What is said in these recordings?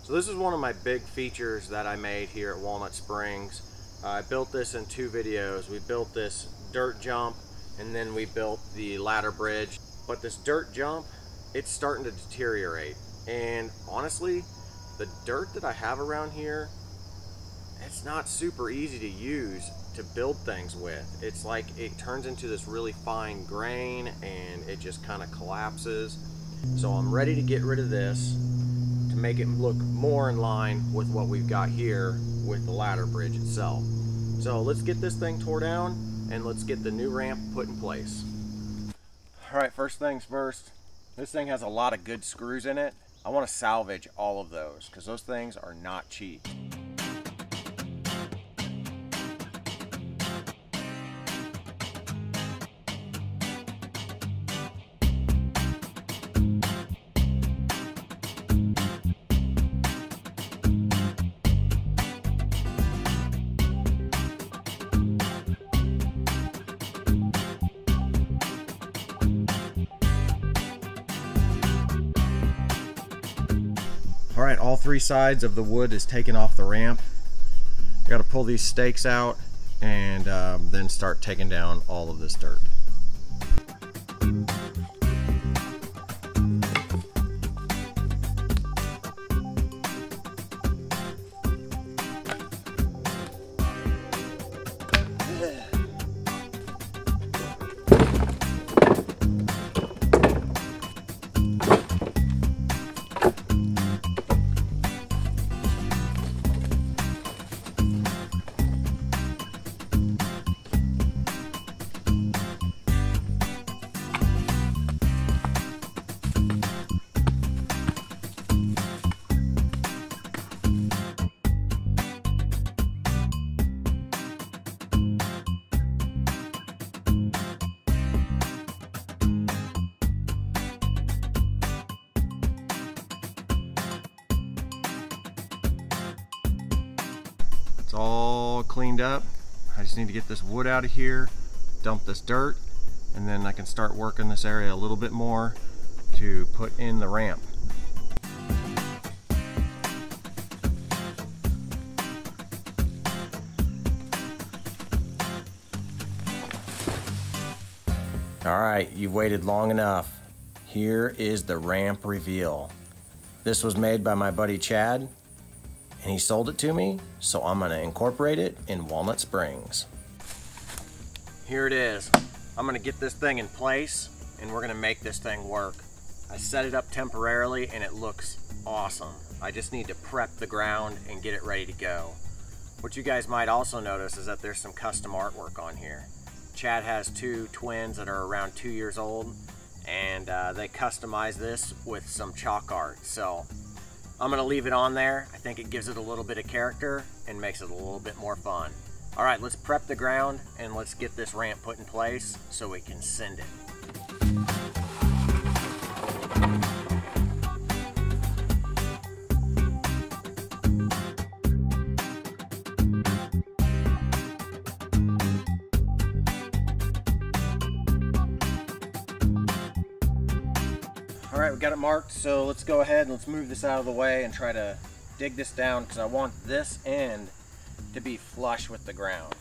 So this is one of my big features that I made here at Walnut Springs. I built this in 2 videos. We built this dirt jump and then we built the ladder bridge. But this dirt jump, it's starting to deteriorate. And honestly, the dirt that I have around here, it's not super easy to use to build things with. It's like it turns into this really fine grain and it just kind of collapses. So I'm ready to get rid of this to make it look more in line with what we've got here with the ladder bridge itself. So let's get this thing tore down and let's get the new ramp put in place. All right, first things first, this thing has a lot of good screws in it. I want to salvage all of those because those things are not cheap. All right, all 3 sides of the wood is taken off the ramp. You got to pull these stakes out and then start taking down all of this dirt. It's all cleaned up. I just need to get this wood out of here, dump this dirt, and then I can start working this area a little bit more to put in the ramp. All right, you've waited long enough. Here is the ramp reveal. This was made by my buddy Chad, and he sold it to me, so I'm gonna incorporate it in Walnut Springs. Here it is. I'm gonna get this thing in place, and we're gonna make this thing work. I set it up temporarily, and it looks awesome. I just need to prep the ground and get it ready to go. What you guys might also notice is that there's some custom artwork on here. Chad has 2 twins that are around 2 years old, and they customized this with some chalk art. So I'm gonna leave it on there. I think it gives it a little bit of character and makes it a little bit more fun. All right, let's prep the ground and let's get this ramp put in place so we can send it. All right, we got it marked, so let's go ahead and let's move this out of the way and try to dig this down because I want this end to be flush with the ground.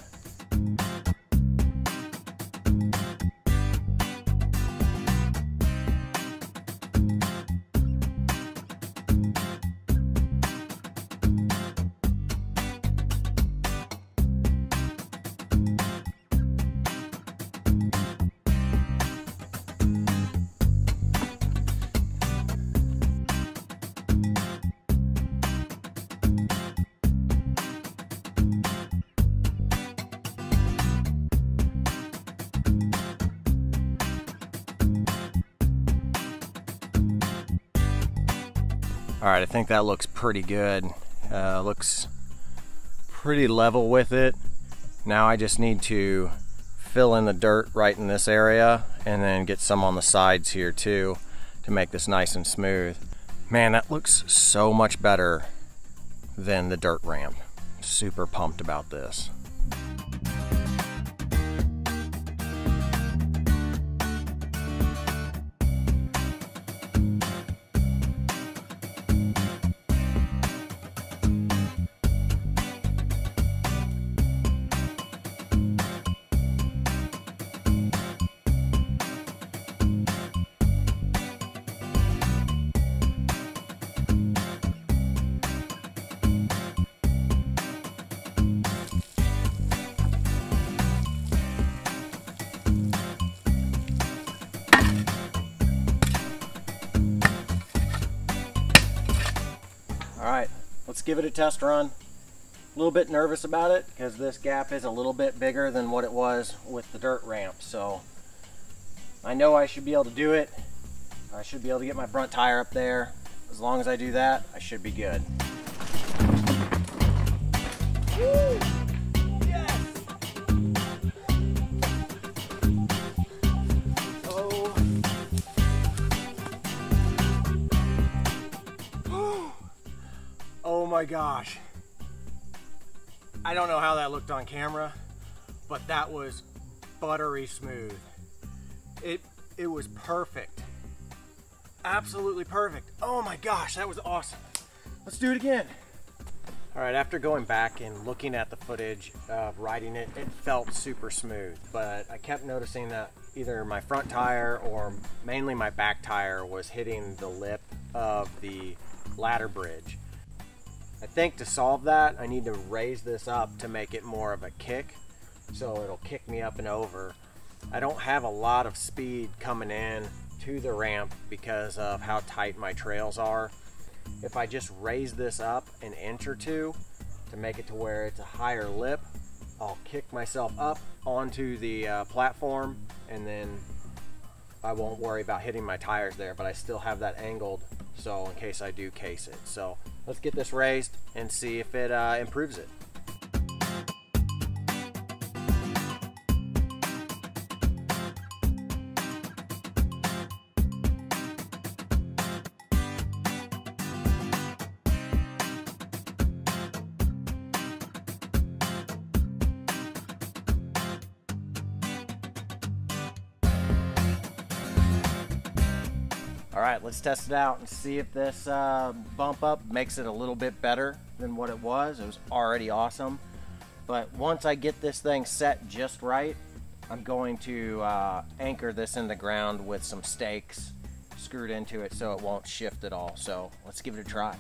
All right, I think that looks pretty good. Looks pretty level with it. Now I just need to fill in the dirt right in this area and then get some on the sides here too to make this nice and smooth. Man, that looks so much better than the dirt ramp. Super pumped about this. All right, let's give it a test run. A little bit nervous about it because this gap is a little bit bigger than what it was with the dirt ramp. So I know I should be able to do it. I should be able to get my front tire up there. As long as I do that, I should be good. Woo! Yes! Oh my gosh. I don't know how that looked on camera, but that was buttery smooth. It was perfect. Absolutely perfect. Oh my gosh, that was awesome. Let's do it again. All right, after going back and looking at the footage of riding it, it felt super smooth, but I kept noticing that either my front tire or mainly my back tire was hitting the lip of the ladder bridge. I think to solve that, I need to raise this up to make it more of a kick, so it'll kick me up and over. I don't have a lot of speed coming in to the ramp because of how tight my trails are. If I just raise this up an inch or two to make it to where it's a higher lip, I'll kick myself up onto the platform, and then I won't worry about hitting my tires there, but I still have that angled, so in case I do case it. So let's get this raised and see if it improves it. All right, let's test it out and see if this bump up makes it a little bit better than what it was. It was already awesome. But once I get this thing set just right, I'm going to anchor this in the ground with some stakes screwed into it so it won't shift at all. So let's give it a try.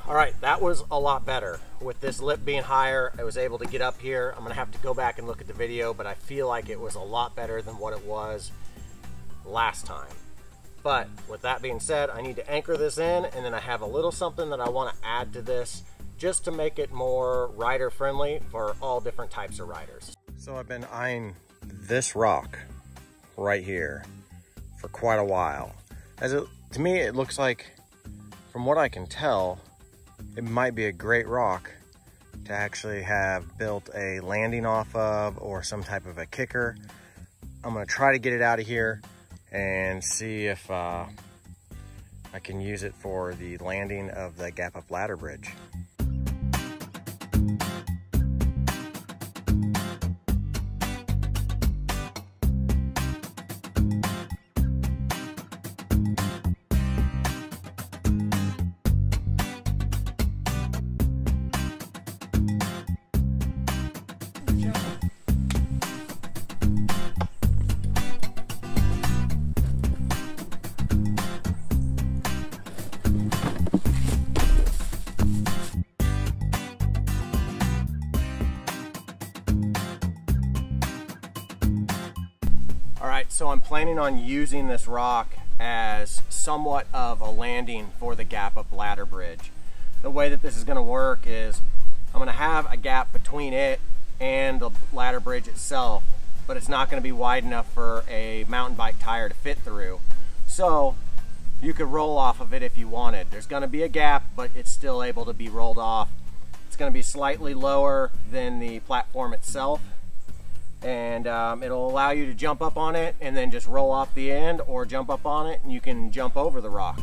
All right, that was a lot better. With this lip being higher, I was able to get up here. I'm gonna have to go back and look at the video, but I feel like it was a lot better than what it was last time. But with that being said, I need to anchor this in, and then I have a little something that I wanna add to this just to make it more rider friendly for all different types of riders. So I've been eyeing this rock right here for quite a while. To me, it looks like, from what I can tell, it might be a great rock to actually have built a landing off of, or some type of a kicker. I'm gonna try to get it out of here and see if I can use it for the landing of the gap up ladder bridge. Alright, so I'm planning on using this rock as somewhat of a landing for the gap up ladder bridge. The way that this is going to work is I'm going to have a gap between it and the ladder bridge itself, but it's not going to be wide enough for a mountain bike tire to fit through. So you could roll off of it if you wanted. There's going to be a gap, but it's still able to be rolled off. It's going to be slightly lower than the platform itself, and it'll allow you to jump up on it and then just roll off the end, or jump up on it and you can jump over the rock.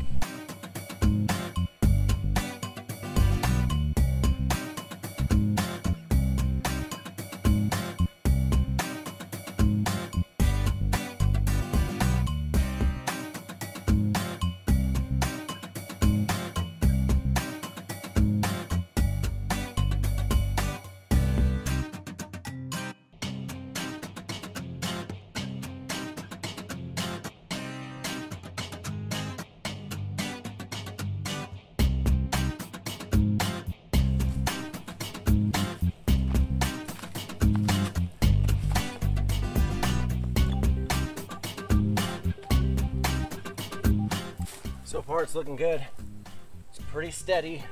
far it's looking good. It's pretty steady.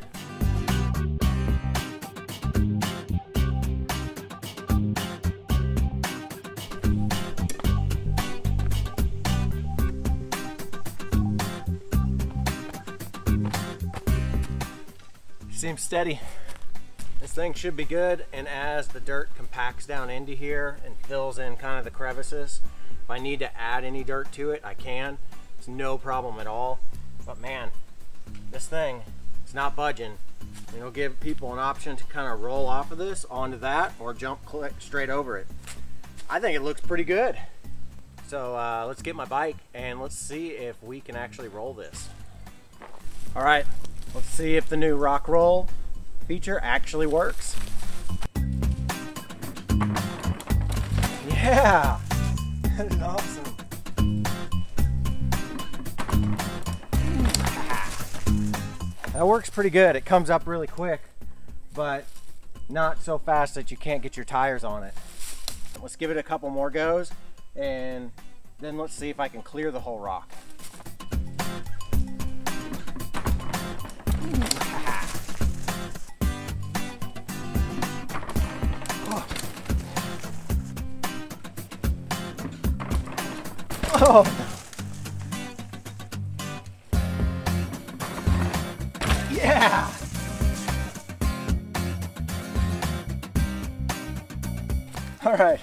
Seems steady. This thing should be good, and as the dirt compacts down into here and fills in kind of the crevices, if I need to add any dirt to it, I can. It's no problem at all. But man, this thing is not budging. It'll give people an option to kind of roll off of this onto that or jump straight over it. I think it looks pretty good. So let's get my bike and let's see if we can actually roll this. All right, let's see if the new rock roll feature actually works. Yeah, that is awesome. That works pretty good. It comes up really quick, but not so fast that you can't get your tires on it. Let's give it a couple more goes, and then let's see if I can clear the whole rock. Oh. Yeah. All right,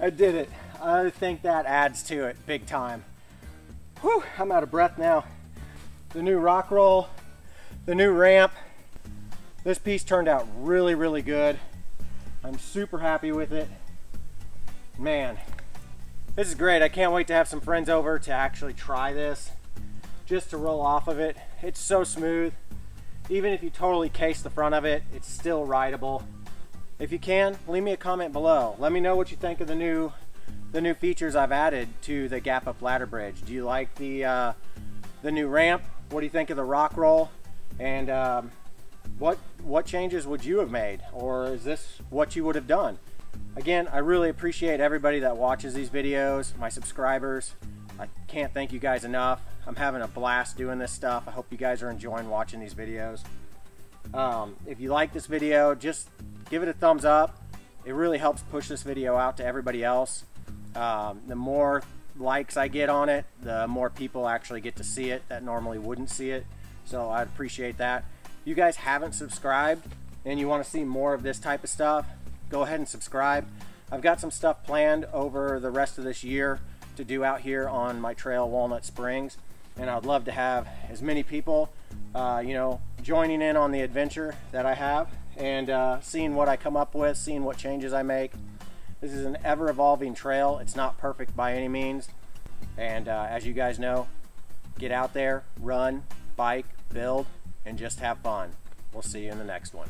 I did it. I think that adds to it big time. Whew, I'm out of breath now. The new rock roll, the new ramp. This piece turned out really, really good. I'm super happy with it. Man, this is great. I can't wait to have some friends over to actually try this, just to roll off of it. It's so smooth. Even if you totally case the front of it, it's still rideable. If you can, leave me a comment below. Let me know what you think of the new features I've added to the Gap Up Ladder Bridge. Do you like the new ramp? What do you think of the rock roll? And what changes would you have made? Or is this what you would have done? Again, I really appreciate everybody that watches these videos, my subscribers. I can't thank you guys enough. I'm having a blast doing this stuff. I hope you guys are enjoying watching these videos. If you like this video, just give it a thumbs up. It really helps push this video out to everybody else. The more likes I get on it, the more people actually get to see it that normally wouldn't see it. So I'd appreciate that. If you guys haven't subscribed and you want to see more of this type of stuff, go ahead and subscribe. I've got some stuff planned over the rest of this year to do out here on my trail, Walnut Springs, and I'd love to have as many people joining in on the adventure that I have, and seeing what I come up with, seeing what changes I make. This is an ever-evolving trail. It's not perfect by any means, and as you guys know, get out there, run, bike, build, and just have fun. We'll see you in the next one.